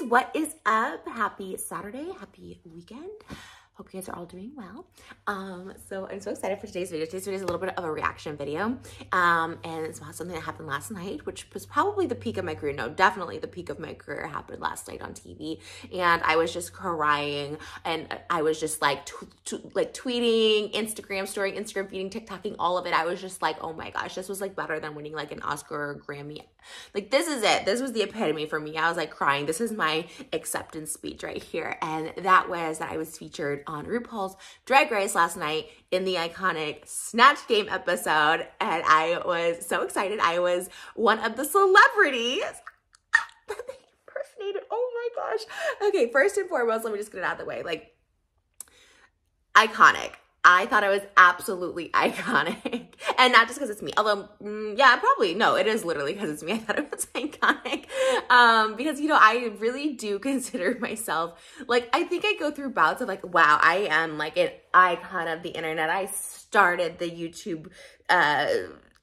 what is up? Happy Saturday, happy weekend. Hope you guys are all doing well. So I'm so excited for today's video. Today's video is a little bit of a reaction video. And it's about something that happened last night, which was probably the peak of my career. No, definitely the peak of my career happened last night on TV. And I was just crying, and I was just like tweeting, Instagram story, Instagram feeding, TikToking, all of it. I was just like, oh my gosh, this was like better than winning like an Oscar or Grammy. Like, this is it. This was the epitome for me. I was like crying. This is my acceptance speech right here. And that was that I was featured on Rupaul's Drag Race last night in the iconic Snatch Game episode. And I was so excited. I was one of the celebrities that they impersonated. Oh my gosh. Okay, first and foremost, let me just get it out of the way. Like, iconic. I thought it was absolutely iconic. And not just because it's me. Although, yeah, probably, no, it is literally because it's me. I thought it was iconic. Because, you know, I really do consider myself, like, I think I go through bouts of like, wow, I am like an icon of the internet. I started the YouTube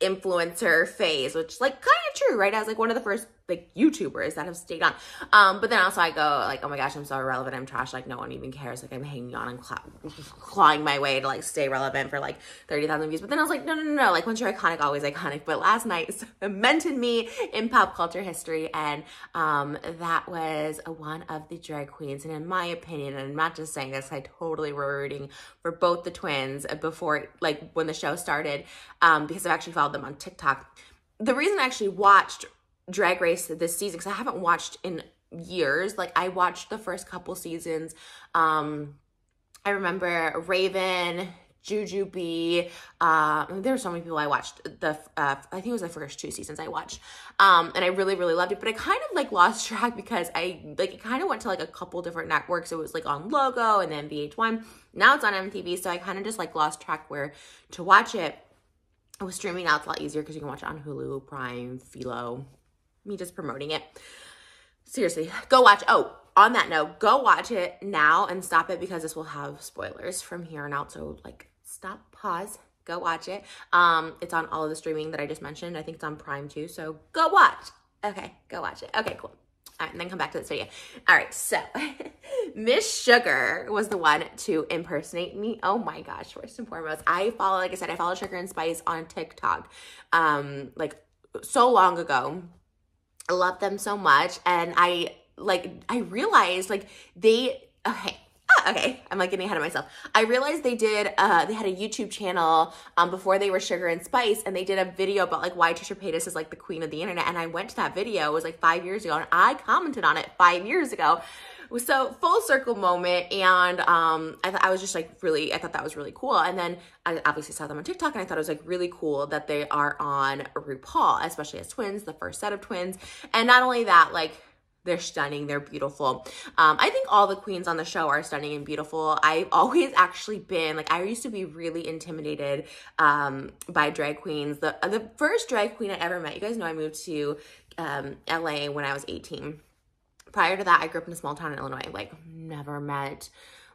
influencer phase, which like kind of true, right? I was like one of the first like YouTubers that have stayed on. But then also I go like, oh my gosh, I'm so irrelevant, I'm trash, like no one even cares, like I'm hanging on and clawing my way to like stay relevant for like 30,000 views. But then I was like, no, like once you're iconic, always iconic. But last night cemented me in pop culture history, and that was one of the drag queens. And in my opinion, and I'm not just saying this, I totally were rooting for both the twins before, like when the show started, because I've actually followed them on TikTok. The reason I actually watched Drag Race this season, because I haven't watched in years. Like, I watched the first couple seasons. I remember Raven, Jujubee. There were so many people I watched. I think it was the first 2 seasons I watched. And I really, really loved it. But I kind of like lost track because it kind of went to like a couple different networks. It was like on Logo and then VH1. Now it's on MTV. So I kind of just like lost track where to watch it. It was streaming now. It's a lot easier because you can watch it on Hulu, Prime, Philo. Me just promoting it. Seriously, go watch. Oh, on that note, go watch it now and stop it because this will have spoilers from here on out. So like, stop, pause, go watch it. It's on all of the streaming that I just mentioned. I think it's on Prime too. So go watch. Okay, go watch it. Okay, cool. All right, and then come back to this video. All right, so Miss Sugar was the one to impersonate me. Oh my gosh, first and foremost, like I said, I follow Sugar and Spice on TikTok, like so long ago. I love them so much, and I realized like okay, I'm like getting ahead of myself. I realized they had a YouTube channel before they were Sugar and Spice, and they did a video about like why TRISHA Paytas is like the queen of the internet. And I went to that video. It was like 5 years ago, and I commented on it 5 years ago. So full circle moment, and I was just like I thought that was really cool. And then I obviously saw them on TikTok, and I thought it was like really cool that they are on Rupaul, especially as twins, the first set of twins. And not only that, like, they're stunning, they're beautiful. I think all the queens on the show are stunning and beautiful. I've always actually been, like, I used to be really intimidated by drag queens. The first drag queen I ever met, you guys know I moved to LA when I was 18. Prior to that, I grew up in a small town in Illinois. Like, never met,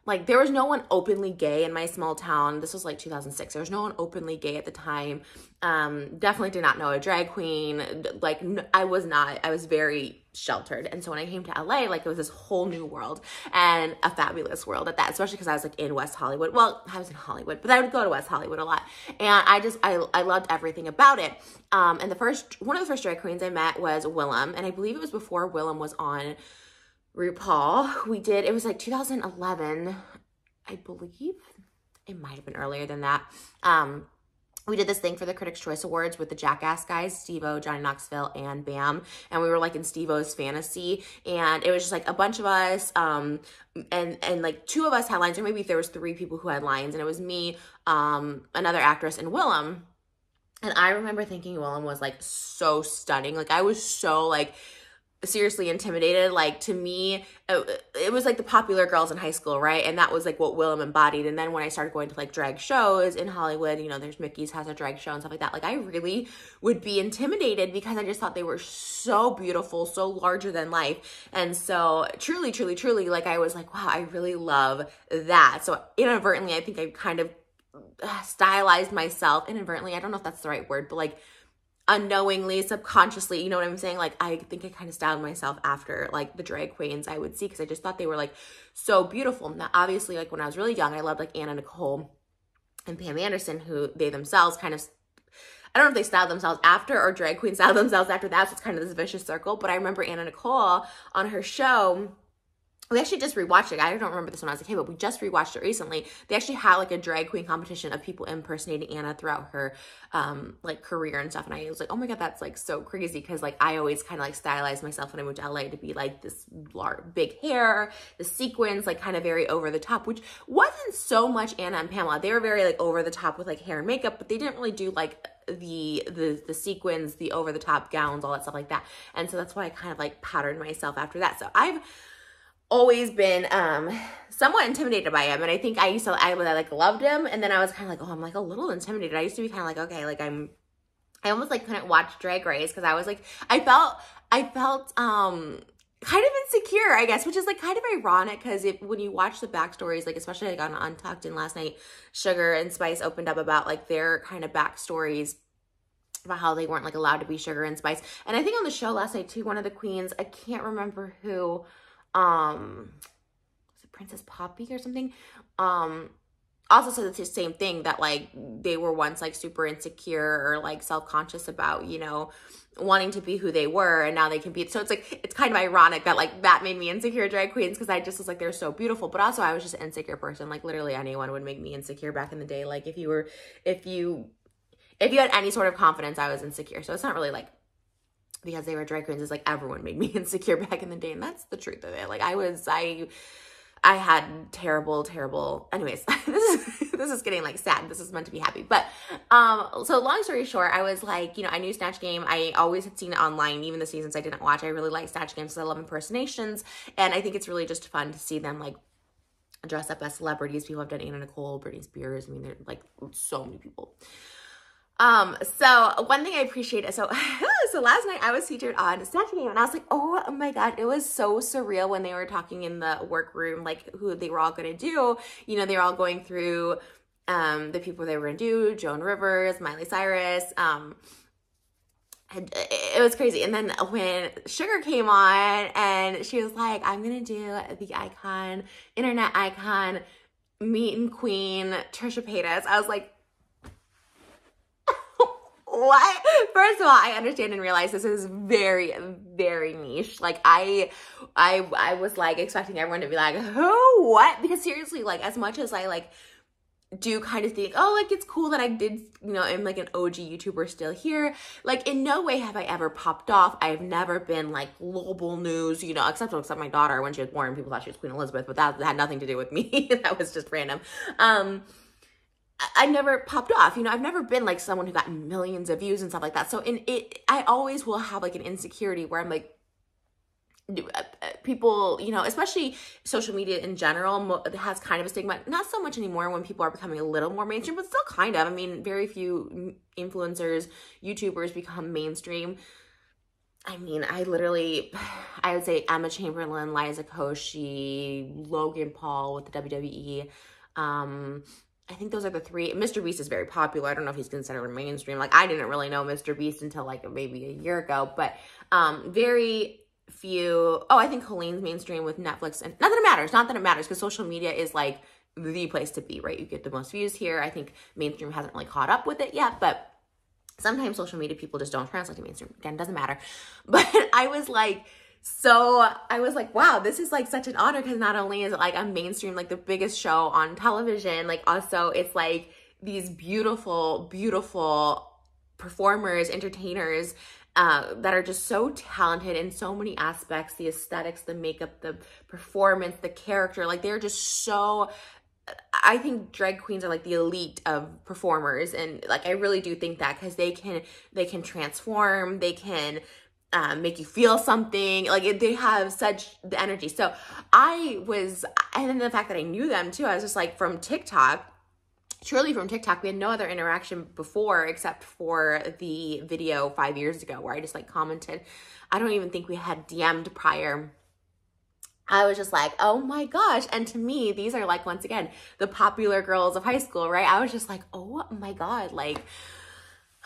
like, there was no one openly gay in my small town. This was like 2006. There was no one openly gay at the time. Definitely did not know a drag queen. Like, I was very sheltered. And so when I came to LA, like, it was this whole new world, and a fabulous world at that, especially because I was like in West Hollywood. Well, I was in Hollywood, but I would go to West Hollywood a lot. And I loved everything about it. And one of the first drag queens I met was Willem. And I believe it was before Willem was on Rupaul. It was like 2011, I believe. It might have been earlier than that. We did this thing for the Critics' Choice Awards with the Jackass guys, Steve-O, Johnny Knoxville, and Bam. And we were like in Steve-O's fantasy. And it was just like a bunch of us, and like 2 of us had lines, or maybe there was 3 people who had lines. And it was me, another actress, and Willem. And I remember thinking Willem was like so stunning. Like, I was so like seriously intimidated. Like, to me, it was like the popular girls in high school, right? And that was like what Willem embodied. And then when I started going to like drag shows in Hollywood, you know, there's Mickey's has a drag show and stuff like that. Like, I really would be intimidated because I just thought they were so beautiful, so larger than life. And so truly, truly, truly, like, I was like, wow, I really love that. So inadvertently, I think I kind of stylized myself inadvertently. I don't know if that's the right word, but like, unknowingly, subconsciously, you know what I'm saying? Like, I think I kind of styled myself after like the drag queens I would see, because I just thought they were like so beautiful. Now, obviously, like when I was really young, I loved like Anna Nicole and Pam Anderson, who they themselves kind of, I don't know if they styled themselves after or drag queens styled themselves after that. So it's kind of this vicious circle. But I remember Anna Nicole on her show. We actually just rewatched it. I don't remember this when I was a kid, but we just rewatched it recently. They actually had like a drag queen competition of people impersonating Anna throughout her like career and stuff. And I was like, oh my God, that's like so crazy. Cause like I always kind of like stylized myself when I moved to LA to be like this big hair, the sequins, like kind of very over the top, which wasn't so much Anna and Pamela. They were very like over the top with like hair and makeup, but they didn't really do like the sequins, the over the top gowns, all that stuff like that. And so that's why I kind of like patterned myself after that. So I've always been somewhat intimidated by him, and I think I like loved him, and then I was kind of like, oh, I'm like a little intimidated. I used to be kind of like, okay, like I almost like couldn't watch Drag Race because I was like, I felt kind of insecure, I guess, which is like kind of ironic because when you watch the backstories, like especially like on Untucked, and last night Sugar and Spice opened up about like their kind of backstories about how they weren't like allowed to be Sugar and Spice. And I think on the show last night too, one of the queens, I can't remember who, was it Princess Poppy or something, also said the same thing, that like they were once like super insecure or like self-conscious about, you know, wanting to be who they were, and now they can be. So it's like, it's kind of ironic that like that made me insecure drag queens, because I just was like, they're so beautiful, but also I was just an insecure person. Like literally anyone would make me insecure back in the day. Like if you had any sort of confidence, I was insecure. So it's not really like because they were drag queens, it's like everyone made me insecure back in the day, and that's the truth of it. Like I had terrible, anyways, this is getting like sad. This is meant to be happy. But, so long story short, I was like, you know, I knew Snatch Game. I always had seen it online, even the seasons I didn't watch. I really like Snatch Games because I love impersonations. And I think it's really just fun to see them like dress up as celebrities. People have done Anna Nicole, Britney Spears. I mean, they're like so many people. So one thing I appreciate, so last night I was featured on Snatch Game, and I was like, oh my God, it was so surreal when they were talking in the workroom, like who they were all going to do. You know, they were all going through, the people they were going to do, Joan Rivers, Miley Cyrus, it was crazy. And then when Sugar came on and she was like, I'm going to do the icon, internet icon, meet and queen, Trisha Paytas, I was like, what? First of all, I understand and realize this is very, very niche. Like I was like expecting everyone to be like, who, what? Because seriously, like as much as I like do kind of think, oh, like it's cool that I did, you know, I'm like an OG YouTuber still here. Like in no way have I ever popped off. I've never been like global news, you know, except my daughter when she was born, people thought she was Queen Elizabeth, but that had nothing to do with me. That was just random. I never popped off, you know, I've never been like someone who got millions of views and stuff like that. So I always will have like an insecurity where I'm like, people, you know, especially social media in general has kind of a stigma, not so much anymore when people are becoming a little more mainstream, but still kind of. I mean, very few influencers, YouTubers become mainstream. I mean, I would say Emma Chamberlain, Liza Koshy, Logan Paul with the WWE, I think those are the three. Mr. Beast is very popular. I don't know if he's considered mainstream. Like, I didn't really know Mr. Beast until like maybe a year ago, but very few. Oh, I think Colleen's mainstream with Netflix, and not that it matters because social media is like the place to be, right? You get the most views here. I think mainstream hasn't really caught up with it yet, but sometimes social media people just don't translate to mainstream. Again, doesn't matter. But I was like, wow, this is like such an honor, because not only is it like a mainstream, like the biggest show on television, like also it's like these beautiful, beautiful performers, entertainers that are just so talented in so many aspects, the aesthetics, the makeup, the performance, the character, like they're just so, I think drag queens are like the elite of performers. And like, I really do think that, because they can transform, they can make you feel something, like they have such the energy. So and then the fact that I knew them too, I was just like from TikTok, truly from TikTok. We had no other interaction before except for the video 5 years ago where I just like commented. I don't even think we had DM'd prior. I was just like, oh my gosh. And to me, these are like, once again, the popular girls of high school, right? I was just like, oh my God, like,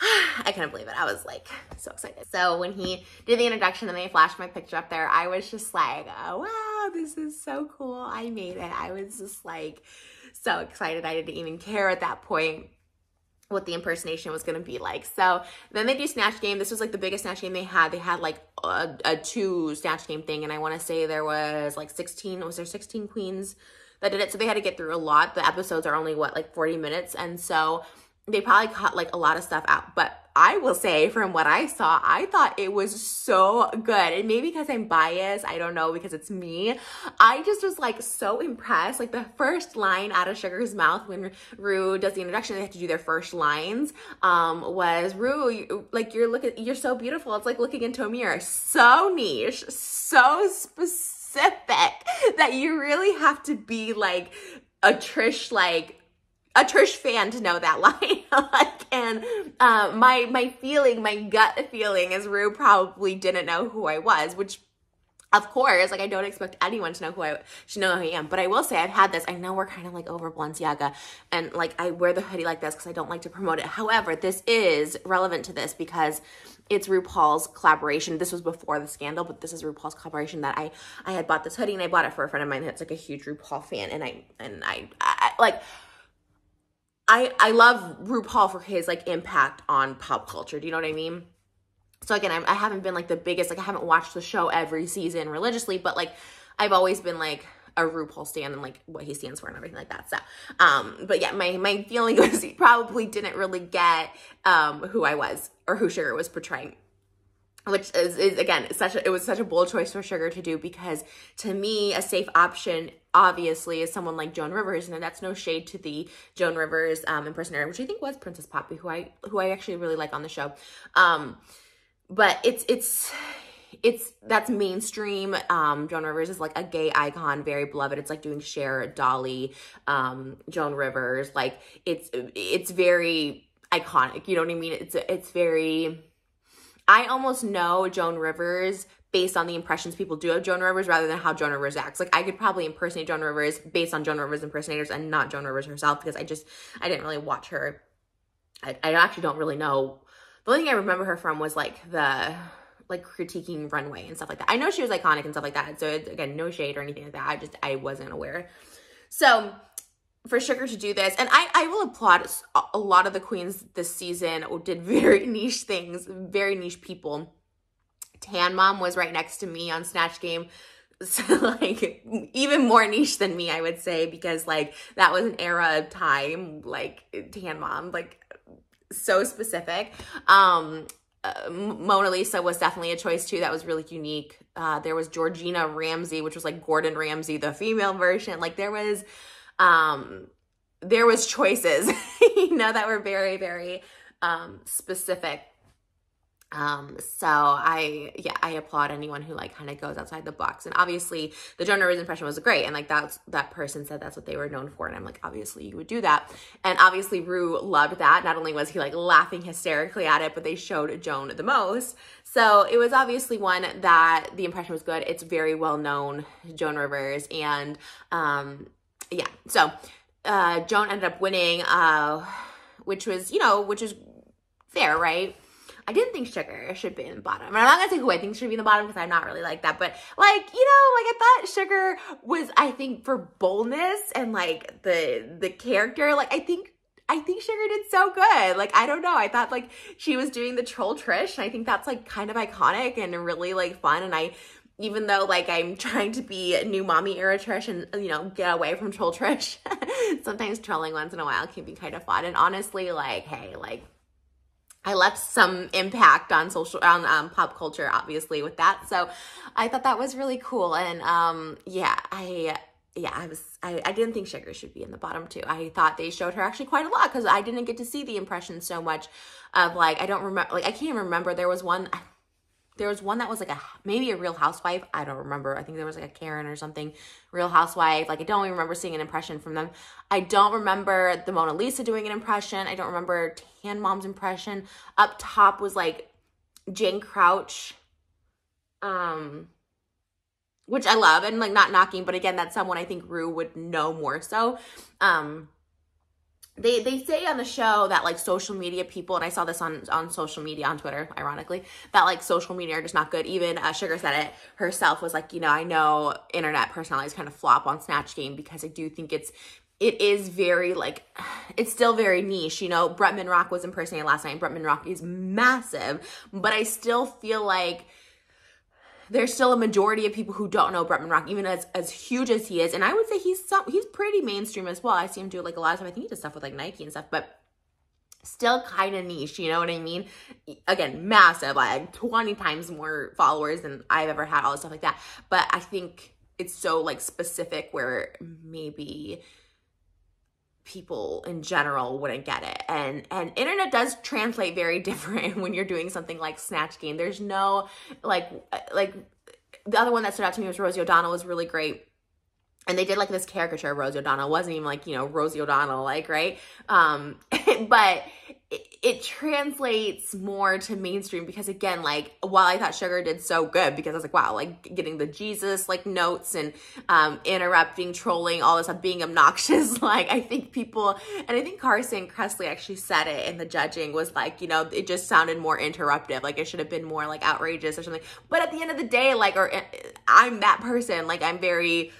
I couldn't believe it. I was like so excited. So when he did the introduction and they flashed my picture up there, I was just like, oh, wow, this is so cool. I made it. I was just like so excited. I didn't even care at that point what the impersonation was going to be like. So then they do Snatch Game. This was like the biggest Snatch Game they had. They had like a 2 Snatch Game thing. And I want to say there was like 16, was there 16 queens that did it? So they had to get through a lot. The episodes are only what, like 40 minutes. And so they probably cut like a lot of stuff out. But I will say from what I saw, I thought it was so good. And maybe because I'm biased, I don't know, because it's me. I just was like so impressed. Like the first line out of Sugar's mouth when Rue does the introduction, they have to do their first lines, was, Rue, you're so beautiful. It's like looking into a mirror. So niche, so specific that you really have to be like a Trish fan to know that line. And my feeling, my gut feeling is Rue probably didn't know who I was, which of course, like I don't expect anyone to know who I am. But I will say I've had this. I know we're kind of like over Balenciaga and like I wear the hoodie like this because I don't like to promote it. However, this is relevant to this because it's RuPaul's collaboration. This was before the scandal, but this is RuPaul's collaboration that I had bought this hoodie and I bought it for a friend of mine that's like a huge RuPaul fan. And I love RuPaul for his like impact on pop culture. Do you know what I mean? So again, I haven't been like the biggest, like I haven't watched the show every season religiously, but like I've always been like a RuPaul stan and like what he stands for and everything like that. So, but yeah, my feeling was he probably didn't really get who I was or who Sugar was portraying. Which is again, it was such a bold choice for Sugar to do because to me, a safe option obviously is someone like Joan Rivers, and that's no shade to the Joan Rivers impersonator, which I think was Princess Poppy, who I actually really like on the show. But that's mainstream. Joan Rivers is like a gay icon, very beloved. It's like doing Cher, Dolly, Joan Rivers. Like it's very iconic. You know what I mean? It's very. I almost know Joan Rivers based on the impressions people do of Joan Rivers rather than how Joan Rivers acts. Like I could probably impersonate Joan Rivers based on Joan Rivers impersonators and not Joan Rivers herself because I didn't really watch her. I actually don't really know. The only thing I remember her from was like critiquing Runway and stuff like that. I know she was iconic and stuff like that. So again, no shade or anything like that. I wasn't aware. So for Sugar to do this, and I will applaud a lot of the queens this season did very niche things, very niche people. Tan Mom was right next to me on Snatch Game. So like even more niche than me, I would say, because like that was an era of time, like Tan Mom, like so specific. Mona Lisa was definitely a choice too. That was really unique. There was Georgina Ramsey, which was like Gordon Ramsay, the female version. Like there was choices, you know, that were very, very specific. So I applaud anyone who like kind of goes outside the box. And obviously the Joan Rivers impression was great. And like that person said that's what they were known for. And I'm like, obviously you would do that. And obviously Rue loved that. Not only was he like laughing hysterically at it, but they showed Joan the most. So it was obviously one that the impression was good. It's very well known, Joan Rivers. And yeah, so Joan ended up winning, which was fair, right? I didn't think Sugar should be in the bottom. And I'm not going to say who I think should be in the bottom because I'm not really like that. But like, I thought Sugar was, I think for boldness and like the character, like I think Sugar did so good. Like, I don't know. I thought like she was doing the troll Trish. And I think that's like kind of iconic and really like fun. And even though like I'm trying to be a new mommy era Trish and, get away from troll Trish, sometimes trolling once in a while can be kind of fun. And honestly, like, hey, like, I left some impact on pop culture, obviously, with that. So I thought that was really cool. And I didn't think Sugar should be in the bottom too. I thought they showed her actually quite a lot because I didn't get to see the impression so much of like, I don't remember, like I can't remember. There was one that was like maybe a Real Housewife. I don't remember. I think there was like a Karen or something, Real Housewife. Like I don't even remember seeing an impression from them. I don't remember the Mona Lisa doing an impression. I don't remember Tan Mom's impression. Up top was like Jane Crouch, which I love and like not knocking, but again, that's someone I think Rue would know more so. they say on the show that like social media people, and I saw this on social media, on Twitter, ironically, that like social media are just not good. Even Sugar said it herself, was like, you know, I know internet personalities kind of flop on Snatch Game because I do think it is very like, it's still very niche. You know, Bretman Rock was impersonated last night. Bretman Rock is massive, but I still feel like there's still a majority of people who don't know Bretman Rock, even as huge as he is. And I would say he's pretty mainstream as well. I see him do like a lot of stuff. I think he does stuff with like Nike and stuff, but still kind of niche, you know what I mean? Again, massive, like 20 times more followers than I've ever had, all this stuff like that. But I think it's so like specific where maybe people in general wouldn't get it. And internet does translate very different when you're doing something like Snatch Game. There's no like the other one that stood out to me was Rosie O'Donnell was really great. And they did like this caricature of Rosie O'Donnell. It wasn't even like, you know, Rosie O'Donnell, like, right? But it translates more to mainstream because, again, like, while I thought Sugar did so good because I was like, wow, like getting the Jesus like notes and interrupting, trolling, all this stuff, being obnoxious. Like, I think people, and I think Carson Kressley actually said it in the judging, was like, you know, it just sounded more interruptive. Like, it should have been more like outrageous or something. But at the end of the day, like, or I'm that person. Like, I'm very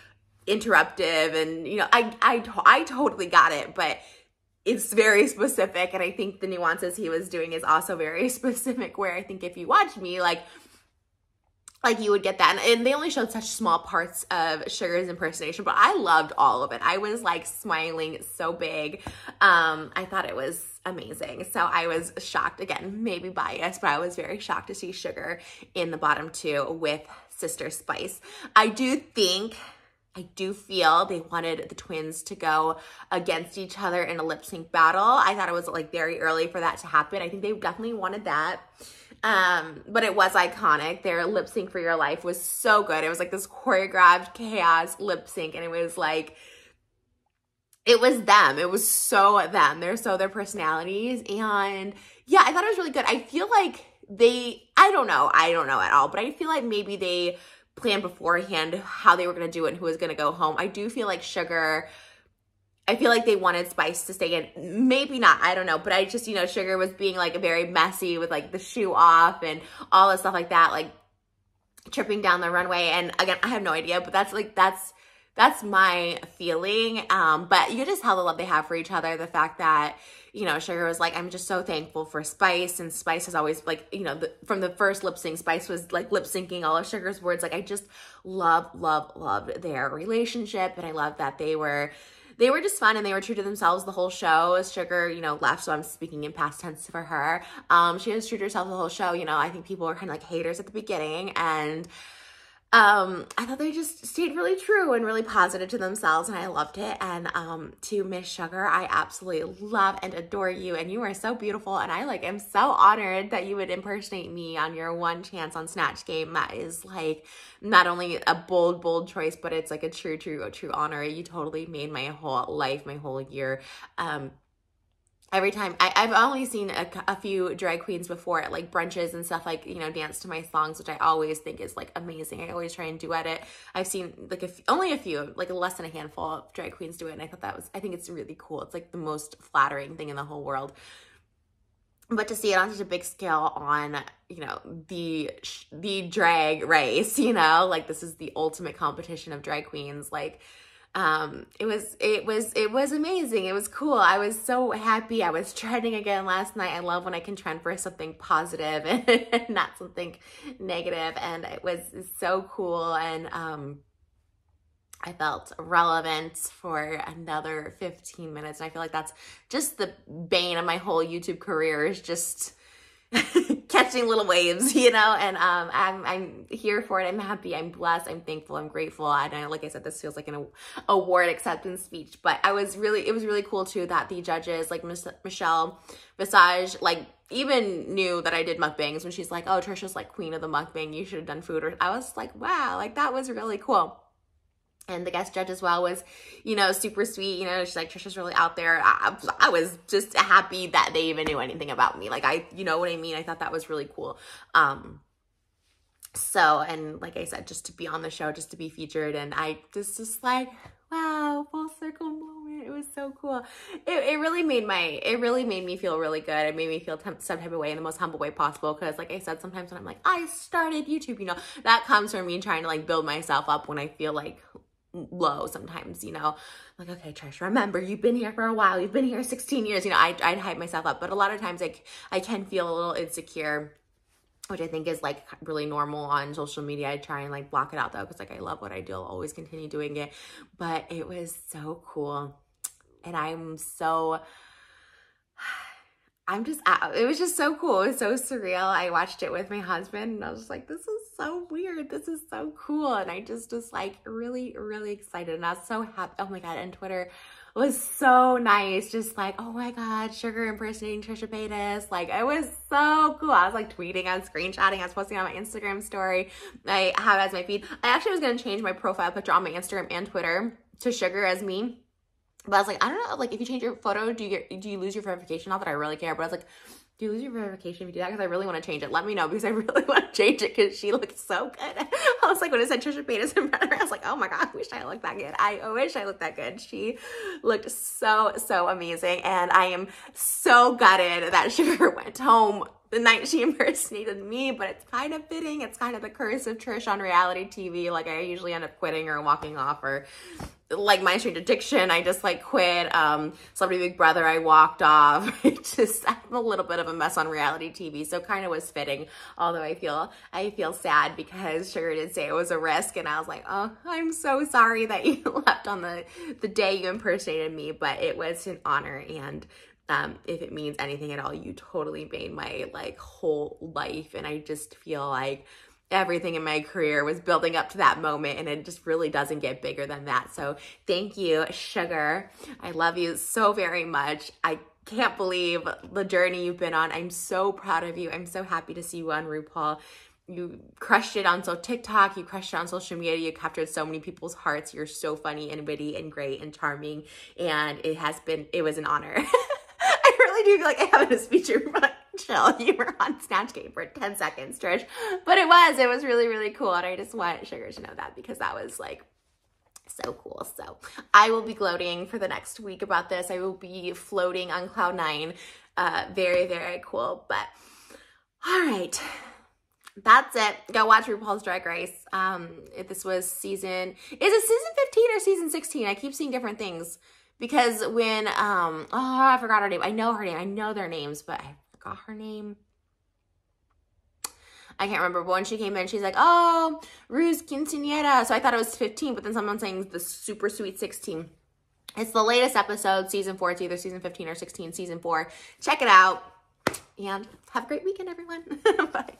interruptive, and you know, I totally got it, but it's very specific, and I think the nuances he was doing is also very specific, where I think if you watch me, like you would get that. And they only showed such small parts of Sugar's impersonation, but I loved all of it. I was like smiling so big. I thought it was amazing. So I was shocked, again, maybe biased, but I was very shocked to see Sugar in the bottom two with Sister Spice. I do feel they wanted the twins to go against each other in a lip sync battle. I thought it was like very early for that to happen. I think they definitely wanted that. But it was iconic. Their lip sync for Your Life was so good. It was like this choreographed chaos lip sync, and it was like, it was them. It was so them. They're so their personalities. And yeah, I thought it was really good. I feel like I don't know at all, but I feel like maybe they planned beforehand how they were going to do it and who was going to go home. I do feel like Sugar, I feel like they wanted Spice to stay in. Maybe not, I don't know. But I just, you know, Sugar was being like very messy with like the shoe off and all this stuff like that, like tripping down the runway. And again, I have no idea, but that's my feeling. But you can just tell the love they have for each other. The fact that, you know, Sugar was like, I'm just so thankful for Spice. And Spice has always, like, you know, from the first lip sync, Spice was like lip syncing all of Sugar's words. Like, I just loved their relationship. And I love that they were just fun, and they were true to themselves the whole show. Sugar, you know, left, so I'm speaking in past tense for her. She was true to herself the whole show. You know, I think people were kind of like haters at the beginning, and I thought they just stayed really true and really positive to themselves, and I loved it. And to Miss Sugar, I absolutely love and adore you, and you are so beautiful, and I like am so honored that you would impersonate me on your one chance on Snatch Game. That is like not only a bold choice, but it's like a true honor. You totally made my whole life, my whole year. Every time, I've only seen a few drag queens before at like brunches and stuff, like, you know, dance to my songs, which I always think is like amazing. I always try and duet it. I've seen like only a few, like less than a handful of drag queens do it. And I thought I think it's really cool. It's like the most flattering thing in the whole world. But to see it on such a big scale on, you know, the drag race, you know, like this is the ultimate competition of drag queens, like, it was amazing. It was cool. I was so happy. I was trending again last night. I love when I can trend for something positive and not something negative. And it was so cool. And, I felt relevant for another 15 minutes. And I feel like that's just the bane of my whole YouTube career, is just catching little waves, you know, and I'm here for it. I'm happy, I'm blessed, I'm thankful, I'm grateful. And like I said, this feels like an award acceptance speech, but it was really cool too that the judges, like Michelle Visage, like even knew that I did mukbangs when she's like, oh, Trisha's like queen of the mukbang, you should have done food. Or I was like, wow, like that was really cool. And the guest judge as well was, you know, super sweet. You know, she's like, Trisha's really out there. I was just happy that they even knew anything about me. Like, you know what I mean? I thought that was really cool. So, and like I said, just to be on the show, just to be featured. And I just like, wow, full circle moment. It was so cool. It really made me feel really good. It made me feel some type of way in the most humble way possible. Cause like I said, sometimes when I'm like, I started YouTube, you know, that comes from me trying to like build myself up when I feel like low sometimes, you know, like, okay, Trish, remember, you've been here for a while. You've been here 16 years. You know, I'd hype myself up, but a lot of times like I can feel a little insecure, which I think is like really normal on social media. I try and like block it out though, because like I love what I do. I'll always continue doing it. But it was so cool. And it was just so cool. It was so surreal. I watched it with my husband and I was just like, this is so weird. This is so cool. And I just was like really, really excited. And I was so happy. Oh my God. And Twitter was so nice. Just like, oh my God, Sugar impersonating Trisha Paytas. Like, it was so cool. I was like tweeting, I was screenshotting, I was posting on my Instagram story. I have as my feed. I actually was going to change my profile picture on my Instagram and Twitter to Sugar as me. But I was like, I don't know, like if you change your photo, do you lose your verification? Not that I really care, but I was like, do you lose your verification if you do that? Because I really want to change it. Let me know, because I really want to change it because she looked so good. I was like, when it said Trisha Paytas in front of her, I was like, oh my God, I wish I looked that good. I wish I looked that good. She looked so, so amazing. And I am so gutted that Sugar went home the night she impersonated me, but it's kind of fitting. It's kind of the curse of Trish on reality TV. Like I usually end up quitting or walking off, or like My Strange Addiction, I just like quit. Celebrity Big Brother, I walked off. I'm a little bit of a mess on reality TV, so kind of was fitting. Although I feel sad because Sugar did say it was a risk, and I was like, oh, I'm so sorry that you left on the day you impersonated me, but it was an honor. And if it means anything at all, you totally made my like whole life, and I just feel like everything in my career was building up to that moment, and it just really doesn't get bigger than that. So thank you, Sugar. I love you so very much. I can't believe the journey you've been on. I'm so proud of you. I'm so happy to see you on RuPaul. You crushed it on TikTok. You crushed it on social media. You captured so many people's hearts. You're so funny and witty and great and charming. And it was an honor. I really do feel like I haven't a speech chill. You were on Snatch Game for 10 seconds, Trish. But it was really, really cool. And I just want Sugar to know that, because that was like so cool. So I will be gloating for the next week about this. I will be floating on cloud 9. Very, very cool. But all right. That's it. Go watch RuPaul's Drag Race. If this was is it season 15 or season 16? I keep seeing different things. Because when, oh, I forgot her name. I know her name. I know their names, but I forgot her name. I can't remember. But when she came in, she's like, oh, Ru's quinceañera. So I thought it was 15, but then someone's saying the super sweet 16. It's the latest episode, season 4. It's either season 15 or 16, season 4. Check it out. And have a great weekend, everyone. Bye.